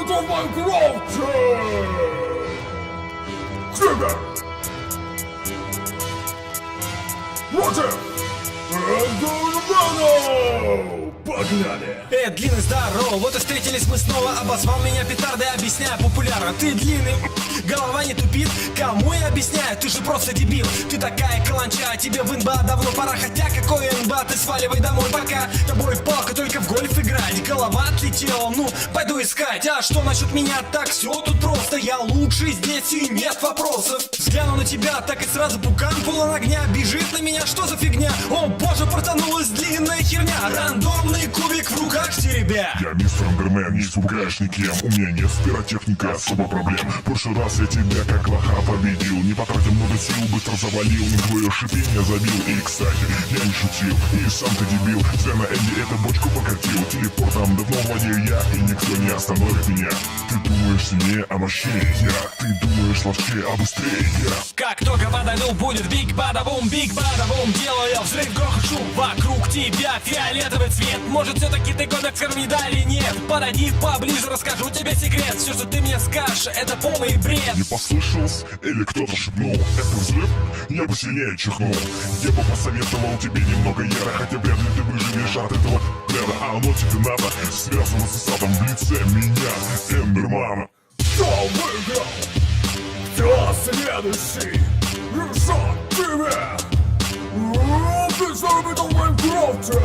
в Майнкрафте! Крюгер! Против Эндермена! Погнали! Длинный, здорово, вот и встретились мы снова. Обозвал меня петардой, объясняя популярно. Ты длинный, голова не тупит. Кому я объясняю, ты же просто дебил. Ты такая каланча, тебе в НБА давно пора. Хотя какой НБА, ты сваливай домой, пока тобой палка только в гольф играть. Голова отлетела, ну, пойду искать. А что насчет меня, так все тут просто. Я лучший здесь и нет вопросов. Взгляну на тебя, так и сразу пукан полон огня. Бежит на меня, что за фигня? О боже, протянулась длинная херня. Рандомный кубик в руках теребя. Я мистер Эндермен, не испугаешь никем. У меня нет пиротехника, особо проблем. В прошлый раз я тебя как лоха победил. Не потратил много сил, быстро завалил. На твое шипение забил. И, кстати, я не шутил. И сам ты дебил. Зря на Энди эту бочку покатил. Телепортом давно владею я, и никто не остановит меня. Ты думаешь сильнее, а мощнее я. Ты думаешь ловчее, а быстрее я. Как только подойду, будет биг бада-бум, делаю взрыв, грохот, шум. Вокруг тебя фиолетовый цвет. Может, все-таки ты кодекс не дали? Нет, подойди поближе, расскажу тебе секрет. Все, что ты мне скажешь, это полный бред. Не послышалось? Или кто-то шепнул? Это взрыв? Я бы сильнее чихнул. Я бы посоветовал тебе немного яро. Хотя вряд ли ты выживешь от этого пляда. А оно тебе надо связываться с адом в лице меня, Эндермана. Кто выиграл? Кто следующий? Решать тебе! Ты заработал в Майнкрафте!